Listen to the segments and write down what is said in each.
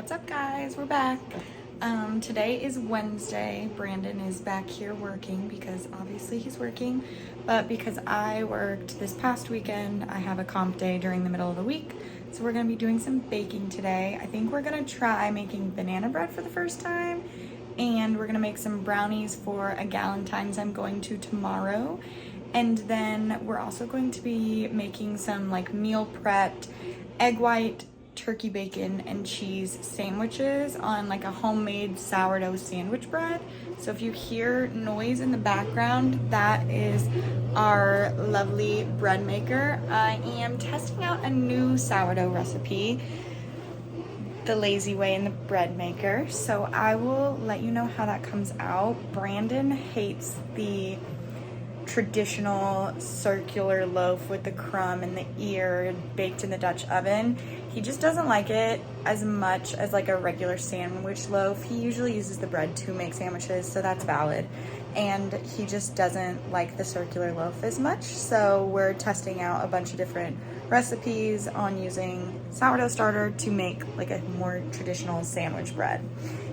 What's up, guys? We're back. Today is Wednesday. Brandon is back here working because obviously he's working, but because I worked this past weekend, I have a comp day during the middle of the week. So we're gonna be doing some baking today. I think we're gonna try making banana bread for the first time, and we're gonna make some brownies for a Galentine's I'm going to tomorrow. And then we're also going to be making some like meal prepped egg white, turkey bacon, and cheese sandwiches on like a homemade sourdough sandwich bread. So if you hear noise in the background, that is our lovely bread maker. I am testing out a new sourdough recipe, the lazy way in the bread maker. So I will let you know how that comes out. Brandon hates the traditional circular loaf with the crumb and the ear baked in the Dutch oven. He just doesn't like it as much as like a regular sandwich loaf. He usually uses the bread to make sandwiches, so that's valid. And he just doesn't like the circular loaf as much. So we're testing out a bunch of different recipes on using sourdough starter to make like a more traditional sandwich bread.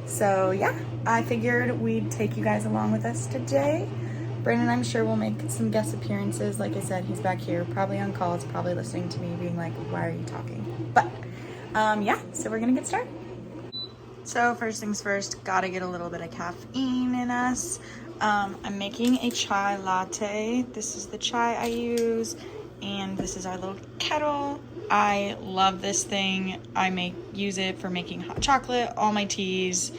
So yeah, I figured we'd take you guys along with us today. Brandon, I'm sure, will make some guest appearances. Like I said, he's back here, probably on calls, probably listening to me being like, why are you talking? But yeah, so we're gonna get started. So first things first, gotta get a little bit of caffeine in us. I'm making a chai latte. This is the chai I use, and this is our little kettle. I love this thing. I use it for making hot chocolate, all my teas,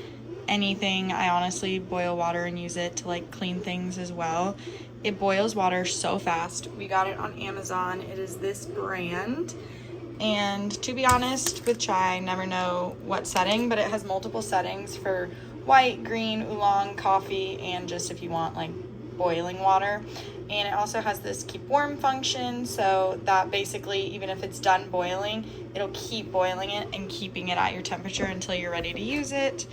anything. I honestly boil water and use it to like clean things as well. It boils water so fast. We got it on Amazon. It is this brand, and to be honest, with chai I never know what setting, but it has multiple settings for white, green, oolong, coffee, and just if you want like boiling water. And it also has this keep warm function, so that basically even if it's done boiling, it'll keep boiling it and keeping it at your temperature until you're ready to use it.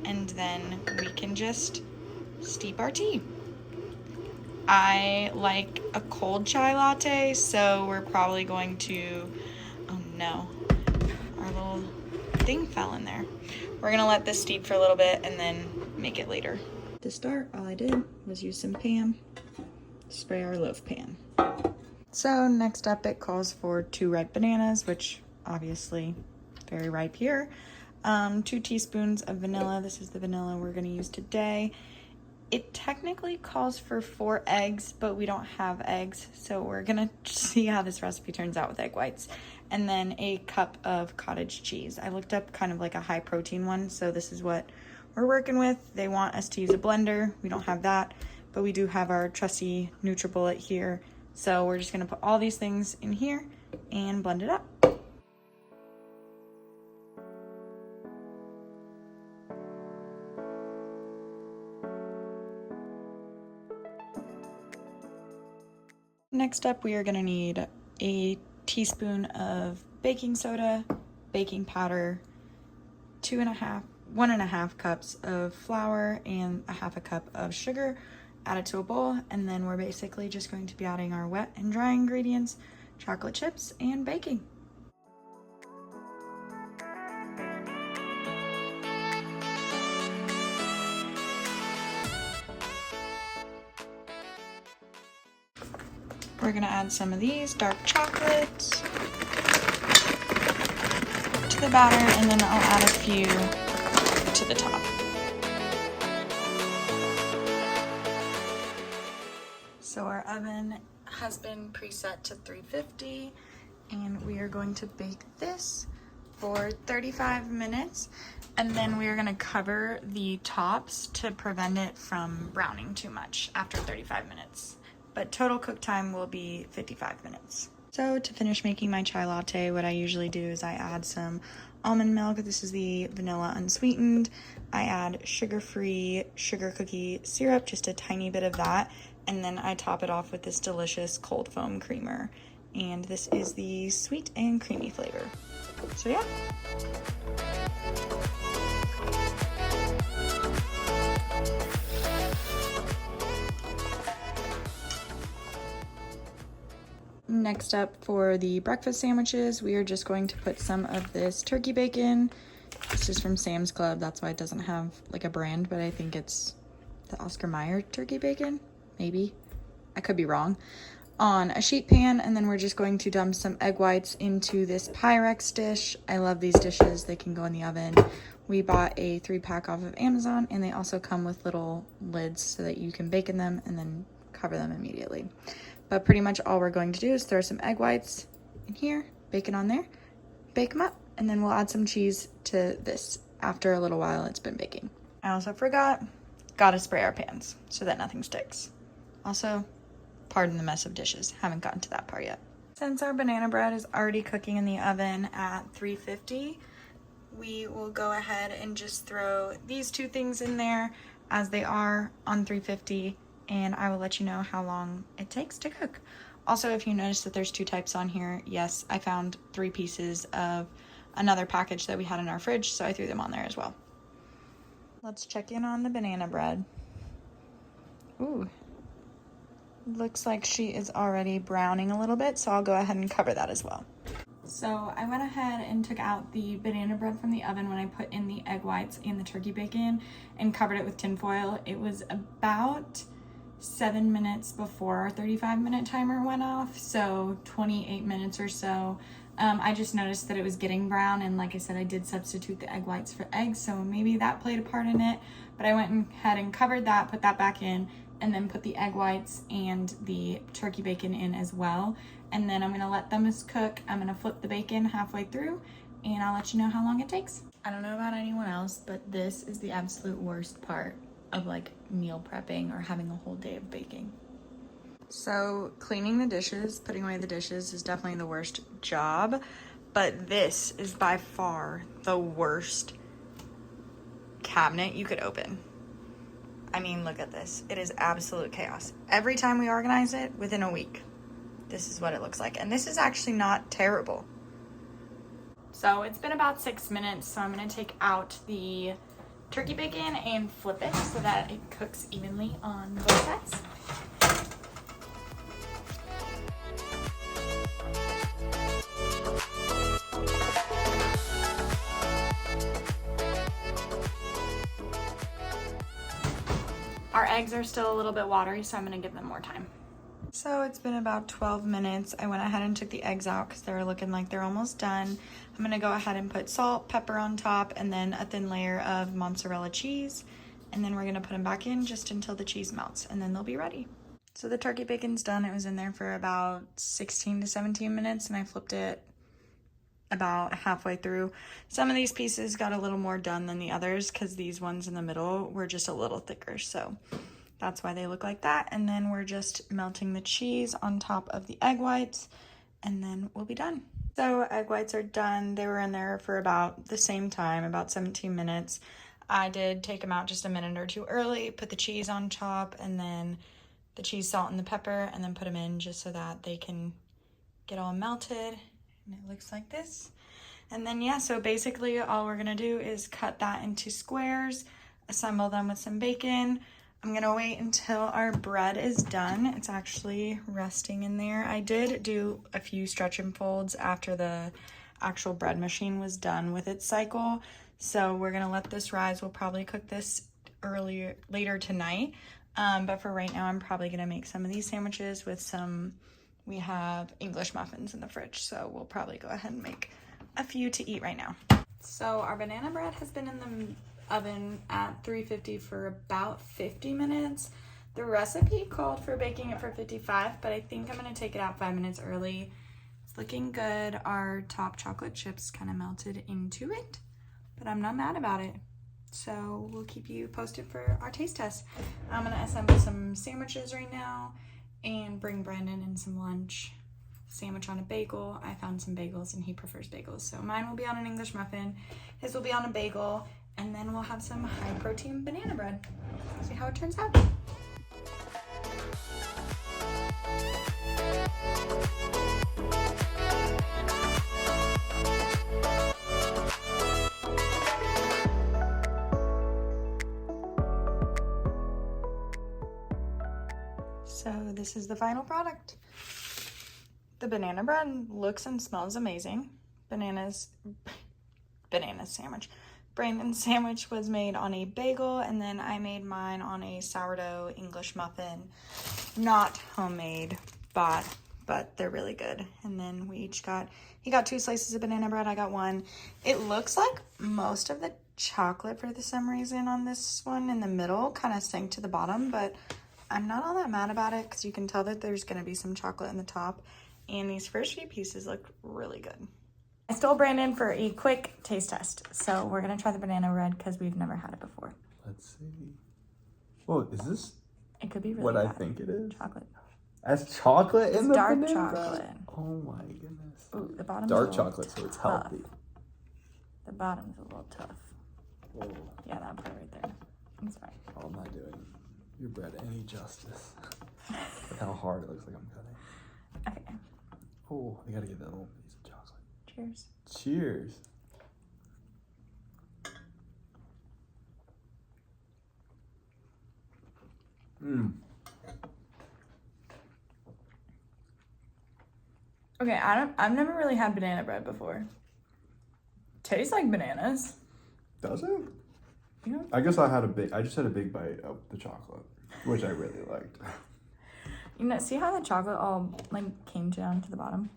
And then we can just steep our tea. I like a cold chai latte, so we're probably going to, oh no, our little thing fell in there. We're gonna let this steep for a little bit and then make it later. To start, all I did was use some Pam, spray our loaf pan. So next up, it calls for 2 ripe bananas, which obviously very ripe here. 2 teaspoons of vanilla. This is the vanilla we're going to use today. It technically calls for 4 eggs, but we don't have eggs, so we're going to see how this recipe turns out with egg whites. And then a cup of cottage cheese. I looked up kind of like a high protein one, so this is what we're working with. They want us to use a blender. We don't have that, but we do have our trusty NutriBullet here. So we're just going to put all these things in here and blend it up. Next up, we are going to need a teaspoon of baking soda, baking powder, 1.5 cups of flour, and 1/2 cup of sugar. Add it to a bowl, and then we're basically just going to be adding our wet and dry ingredients, chocolate chips, and baking. We're gonna add some of these dark chocolates to the batter, and then I'll add a few to the top. So our oven has been preset to 350, and we are going to bake this for 35 minutes, and then we are gonna cover the tops to prevent it from browning too much after 35 minutes. But total cook time will be 55 minutes. So to finish making my chai latte, what I usually do is I add some almond milk. This is the vanilla unsweetened. I add sugar-free sugar cookie syrup, just a tiny bit of that, and then I top it off with this delicious cold foam creamer. And this is the sweet and creamy flavor. So yeah. Next up, for the breakfast sandwiches, we are just going to put some of this turkey bacon This is from Sam's Club. That's why it doesn't have like a brand, but I think it's the Oscar Mayer turkey bacon. Maybe. I could be wrong. On a sheet pan, and then we're just going to dump some egg whites into this Pyrex dish. I love these dishes. They can go in the oven. We bought a 3-pack off of Amazon, and they also come with little lids so that you can bake in them and then cover them immediately. But pretty much all we're going to do is throw some egg whites in here, bacon on there, bake them up, and then we'll add some cheese to this after a little while it's been baking. I also forgot, gotta spray our pans so that nothing sticks. Also, pardon the mess of dishes, haven't gotten to that part yet. Since our banana bread is already cooking in the oven at 350, we will go ahead and just throw these two things in there as they are on 350, and I will let you know how long it takes to cook. Also, if you notice that there's 2 types on here, yes, I found 3 pieces of another package that we had in our fridge, so I threw them on there as well. Let's check in on the banana bread. Ooh, looks like she is already browning a little bit, so I'll go ahead and cover that as well. So I went ahead and took out the banana bread from the oven when I put in the egg whites and the turkey bacon and covered it with tin foil. It was about 7 minutes before our 35-minute timer went off, so 28 minutes or so. I just noticed that it was getting brown, and like I said, I did substitute the egg whites for eggs, so maybe that played a part in it. But I went ahead and covered that, put that back in, and then put the egg whites and the turkey bacon in as well. And then I'm gonna let them cook. I'm gonna flip the bacon halfway through, and I'll let you know how long it takes. I don't know about anyone else, but this is the absolute worst part of like meal prepping or having a whole day of baking. So cleaning the dishes, putting away the dishes is definitely the worst job, but this is by far the worst cabinet you could open. I mean, look at this. It is absolute chaos. Every time we organize it, within a week, this is what it looks like. And this is actually not terrible. So it's been about 6 minutes, so I'm gonna take out the turkey bacon and flip it so that it cooks evenly on both sides. Our eggs are still a little bit watery, so I'm gonna give them more time. So it's been about 12 minutes. I went ahead and took the eggs out because they were looking like they're almost done. I'm gonna go ahead and put salt, pepper on top, and then a thin layer of mozzarella cheese. And then we're gonna put them back in just until the cheese melts, and then they'll be ready. So the turkey bacon's done. It was in there for about 16 to 17 minutes, and I flipped it about halfway through. Some of these pieces got a little more done than the others because these ones in the middle were just a little thicker, so that's why they look like that. And then we're just melting the cheese on top of the egg whites, and then we'll be done. So egg whites are done. They were in there for about the same time, about 17 minutes. I did take them out just a minute or two early, put the cheese on top, and then the cheese, salt, and the pepper, and then put them in just so that they can get all melted. And it looks like this. And then yeah, so basically all we're gonna do is cut that into squares, assemble them with some bacon. I'm gonna wait until our bread is done. It's actually resting in there. I did do a few stretch and folds after the actual bread machine was done with its cycle. So we're gonna let this rise. We'll probably cook this later tonight. But for right now, I'm probably gonna make some of these sandwiches with some, we have English muffins in the fridge. So we'll probably go ahead and make a few to eat right now. So our banana bread has been in the oven at 350 for about 50 minutes. The recipe called for baking it for 55, but I think I'm gonna take it out 5 minutes early. It's looking good. Our top chocolate chips kind of melted into it, but I'm not mad about it. So we'll keep you posted for our taste test. I'm gonna assemble some sandwiches right now and bring Brandon in some lunch. Sandwich on a bagel. I found some bagels and he prefers bagels. So mine will be on an English muffin, his will be on a bagel, and then we'll have some high protein banana bread. See how it turns out. So this is the final product. The banana bread looks and smells amazing. Banana sandwich. Brandon's sandwich was made on a bagel, and then I made mine on a sourdough English muffin. Not homemade, bought, but they're really good. And then we each got, he got 2 slices of banana bread, I got 1. It looks like most of the chocolate for some reason on this one in the middle kind of sank to the bottom, but I'm not all that mad about it because you can tell that there's going to be some chocolate in the top. And these first few pieces look really good. I stole Brandon for a quick taste test. So we're going to try the banana bread because we've never had it before. Let's see. Well, is this it could be really what bad. I think it is? Chocolate. As chocolate in the dark banana chocolate. bread? Oh my goodness. Ooh, the bottom's dark chocolate, so it's tough. healthy. The bottom's a little tough. Whoa. Yeah, that part right there. It's fine. Oh, I'm not doing your bread any justice. Look how hard it looks like I'm cutting. Okay. Oh, I gotta get that little piece of chocolate. Cheers. Cheers. Okay, I've never really had banana bread before. Tastes like bananas. Does it? Yeah. I guess I just had a big bite of the chocolate, which I really liked. You know, see how the chocolate all like came down to the bottom?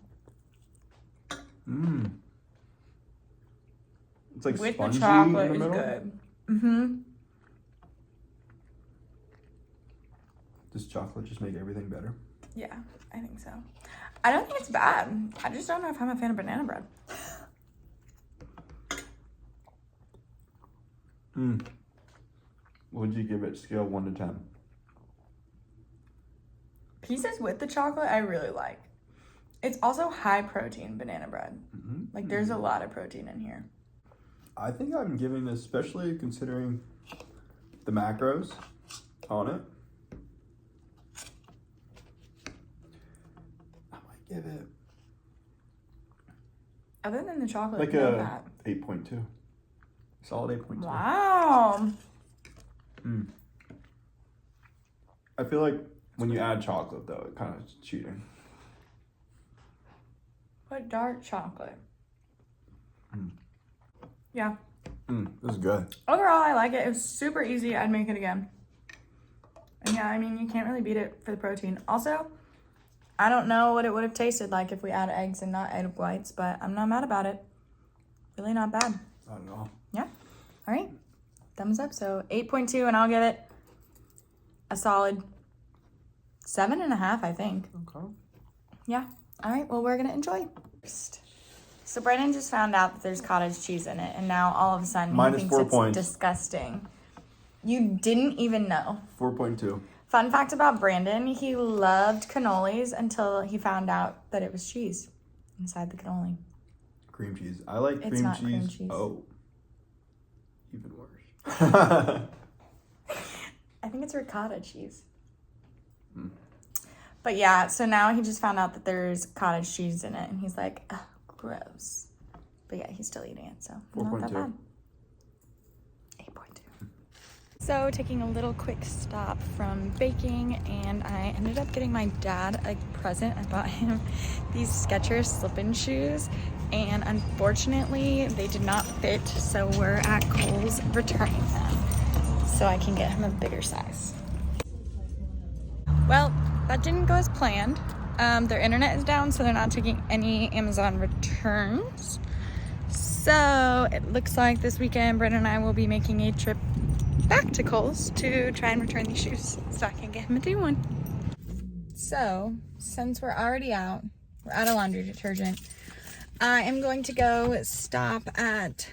It's like with spongy the chocolate in the is middle. good. Does chocolate just make everything better? Yeah, I think so. I don't think it's bad. I just don't know if I'm a fan of banana bread. What would you give it? Scale 1 to 10. Pieces with the chocolate, I really like. It's also high protein banana bread. Like there's a lot of protein in here. I think I'm giving this, especially considering the macros on it. I might give it Other than the chocolate, like not a bad. 8.2. Solid 8.2. Wow. I feel like when you add chocolate, though, it kind of is cheating. What dark chocolate? Yeah. This is good. Overall, I like it. It was super easy. I'd make it again. And yeah, I mean, you can't really beat it for the protein. Also, I don't know what it would have tasted like if we add eggs and not egg whites, but I'm not mad about it. Really not bad. Not at all. Yeah. All right. Thumbs up. So 8.2, and I'll give it a solid 7.5, I think. Okay. Yeah. All right. Well, we're going to enjoy. So Brennan just found out that there's cottage cheese in it, and now all of a sudden he thinks 4 it's points. disgusting. You didn't even know. 4.2. Fun fact about Brandon, he loved cannolis until he found out that it was cheese inside the cannoli. Cream cheese. I like It's cream not cheese. cream cheese. Oh. Even worse. I think it's ricotta cheese. But yeah, so now he just found out that there's cottage cheese in it, and he's like, ugh, gross. But yeah, he's still eating it, so not that 4.2. bad. 8.2. So taking a little quick stop from baking, and I ended up getting my dad a present. I bought him these Skechers slip-in shoes, and unfortunately they did not fit, so we're at Kohl's returning them so I can get him a bigger size. Well, that didn't go as planned. Their internet is down, so they're not taking any Amazon returns. So it looks like this weekend Brandon and I will be making a trip back to Kohl's to try and return these shoes so I can get him a new one. So since we're already out, we're out of laundry detergent, I am going to go stop at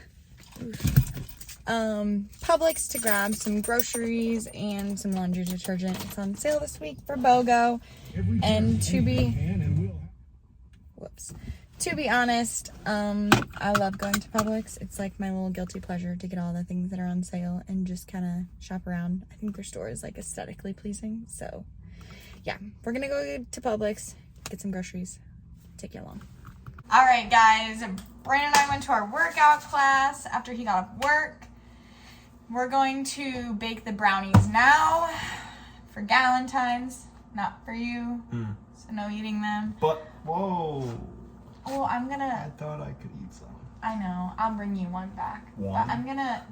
Publix to grab some groceries and some laundry detergent. It's on sale this week for BOGO. And to be honest, I love going to Publix. It's like my little guilty pleasure to get all the things that are on sale and just kind of shop around. I think their store is like aesthetically pleasing. So yeah, we're gonna go to Publix, get some groceries, take you along. All right, guys, Brandon and I went to our workout class after he got off work. We're going to bake the brownies now for Galentine's, not for you. So no eating them. But, whoa. Oh, I'm gonna... I thought I could eat some. I know. I'll bring you one back. One? But I'm gonna...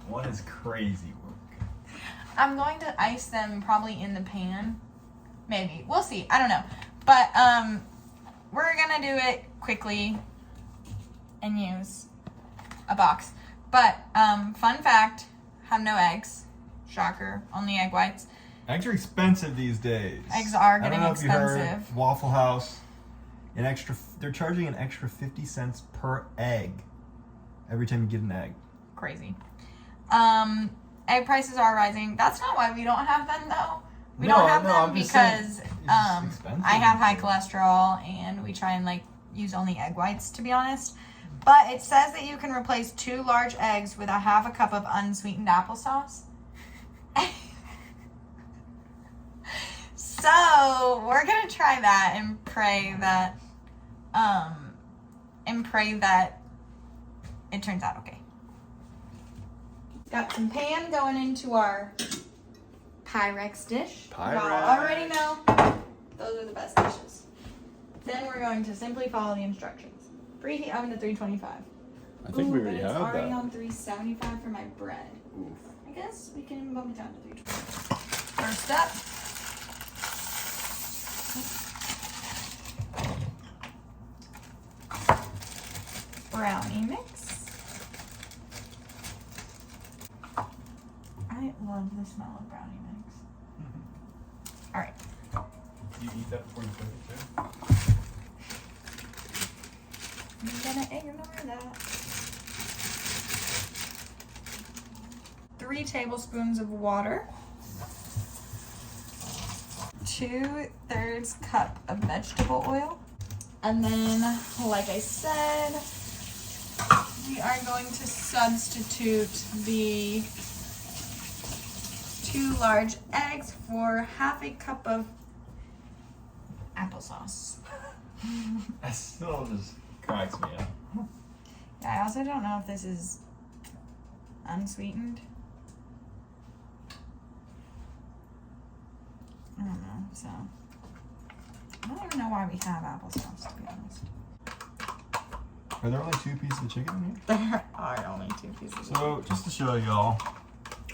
One is crazy work. I'm going to ice them probably in the pan. Maybe. We'll see. I don't know. But we're gonna do it quickly and use a box. But fun fact, have no eggs. Shocker. Only egg whites. Eggs are expensive these days. Eggs are getting I don't know expensive. if you heard, Waffle House, they're charging an extra 50 cents per egg every time you get an egg. Crazy. Egg prices are rising. That's not why we don't have them though. We No, don't have no, them I'm just because saying, it's just expensive. I have high cholesterol and we try and like use only egg whites, to be honest. But it says that you can replace 2 large eggs with a half a cup of unsweetened applesauce. So we're gonna try that and pray that it turns out okay. Got some pan going into our Pyrex dish. Pyrex. Y'all already know those are the best dishes. Then we're going to simply follow the instructions. Preheat oven to 325. I think we already but have it's already that. on 375 for my bread. Oof. I guess we can bump it down to 320. First up, brownie mix. I love the smell of brownie mix. All right. You eat that before you cook it too? I'm gonna ignore that. 3 tablespoons of water. 2/3 cup of vegetable oil. And then, like I said, we are going to substitute the 2 large eggs for half a cup of applesauce. That still just cracks me up. Yeah, I also don't know if this is unsweetened. I don't know, so I don't even know why we have applesauce, to be honest. Are there only 2 pieces of chicken in here? There are only 2 pieces. So, just to show y'all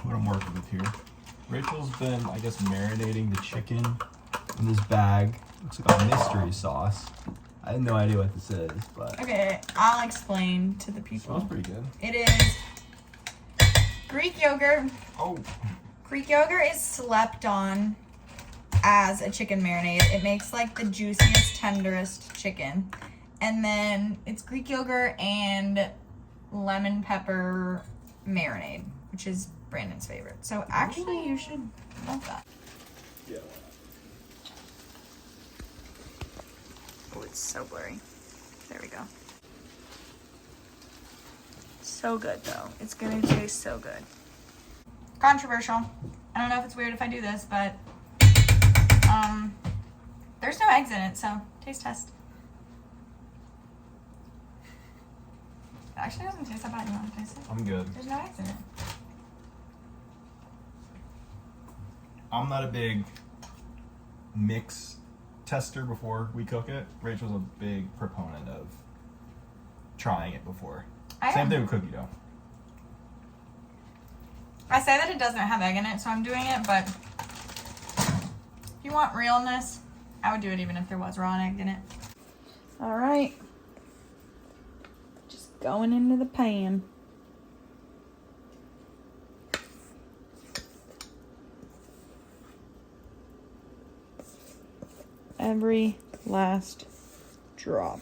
what I'm working with here. Rachel's been, I guess, marinating the chicken in this bag. Looks like a mystery sauce. I have no idea what this is, but Okay, I'll explain to the it people. smells pretty good. It is Greek yogurt. Oh, Greek yogurt is slept on as a chicken marinade. It makes like the juiciest, tenderest chicken. And then it's Greek yogurt and lemon pepper marinade, which is Brandon's favorite. So actually you should love that. yeah. Oh, it's so blurry. There we go. So good though. It's gonna taste so good. Controversial. I don't know if it's weird if I do this, but there's no eggs in it, so taste test. It actually doesn't taste that bad. You want to taste it? I'm good. There's no eggs in it. I'm not a big mix tester before we cook it. Rachel's a big proponent of trying it before. Same thing with cookie dough. I say that it doesn't have egg in it, so I'm doing it, but if you want realness, I would do it even if there was raw egg in it. All right. Just going into the pan. Every last drop.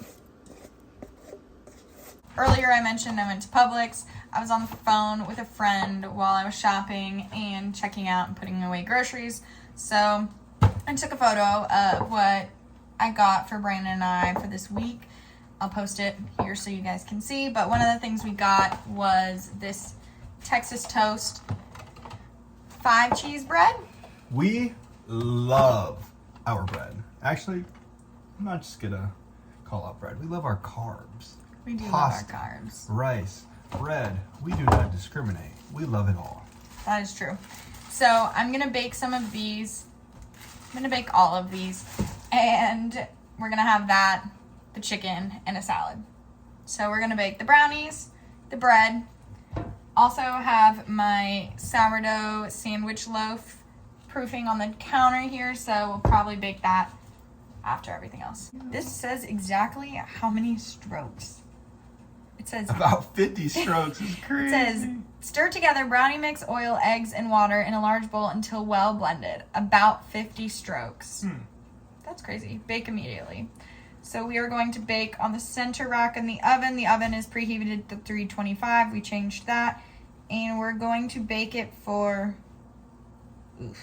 Earlier I mentioned I went to Publix. I was on the phone with a friend while I was shopping and checking out and putting away groceries. So I took a photo of what I got for Brandon and I for this week. I'll post it here so you guys can see. But one of the things we got was this Texas Toast 5 cheese bread. We love our bread. Actually, I'm not just gonna call out bread. We love our carbs. We do Pasta, love our carbs. rice, bread. We do not discriminate. We love it all. That is true. So I'm gonna bake some of these. I'm gonna bake all of these, and we're gonna have that, the chicken, and a salad. So we're gonna bake the brownies, the bread. Also have my sourdough sandwich loaf proofing on the counter here, so we'll probably bake that after everything else. This says exactly how many strokes. It says about 50 strokes. Is crazy. It says, stir together brownie mix, oil, eggs, and water in a large bowl until well blended. About 50 strokes. That's crazy. Bake immediately. So we are going to bake on the center rack in the oven. The oven is preheated to 325. We changed that. And we're going to bake it for... Oof.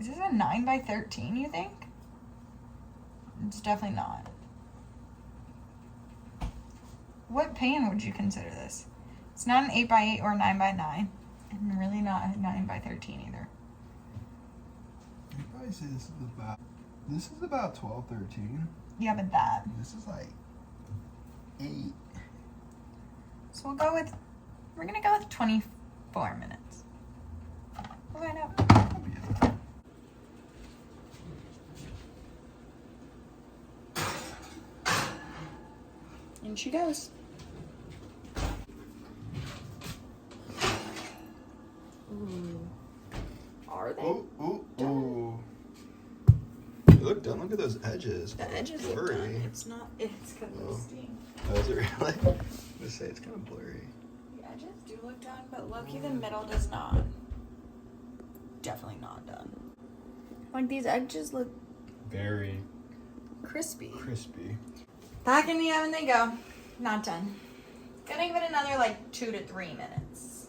Is this a 9 by 13, you think? It's definitely not. What pan would you consider this? It's not an 8 by 8 or a 9 by 9. And really not a 9 by 13 either. I'd probably say this is about 12, 13. Yeah, but that. This is like 8. So we're gonna go with 24 minutes. We'll find out. And she goes. Ooh. Are they? Ooh. Look at those edges. The edges look done. It's not. It's kind of steam. Oh, is it really? I say it's kind of blurry. The edges do look done, but lucky the middle does not. Definitely not done. Like these edges look very crispy. Back in the oven they go. Not done. Gonna give it another like 2 to 3 minutes.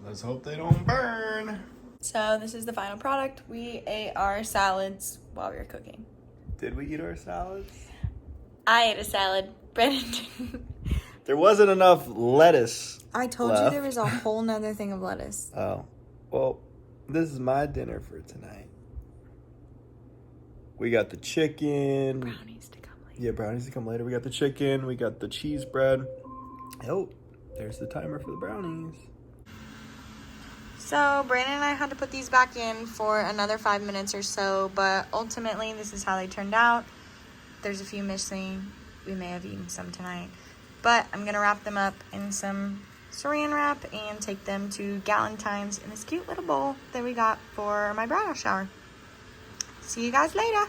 Let's hope they don't burn. So this is the final product. We ate our salads while we were cooking. Did we eat our salads? I ate a salad. Brandon didn't. There wasn't enough lettuce. I told left. you there was a whole nother thing of lettuce. Oh. Well, this is my dinner for tonight. We got the chicken. Brownies to come later. Yeah, brownies to come later. We got the chicken. We got the cheese bread. Oh, there's the timer for the brownies. So Brandon and I had to put these back in for another 5 minutes or so, but ultimately this is how they turned out. There's a few missing. We may have eaten some tonight. But I'm going to wrap them up in some saran wrap and take them to Galentine's in this cute little bowl that we got for my bridal shower. See you guys later.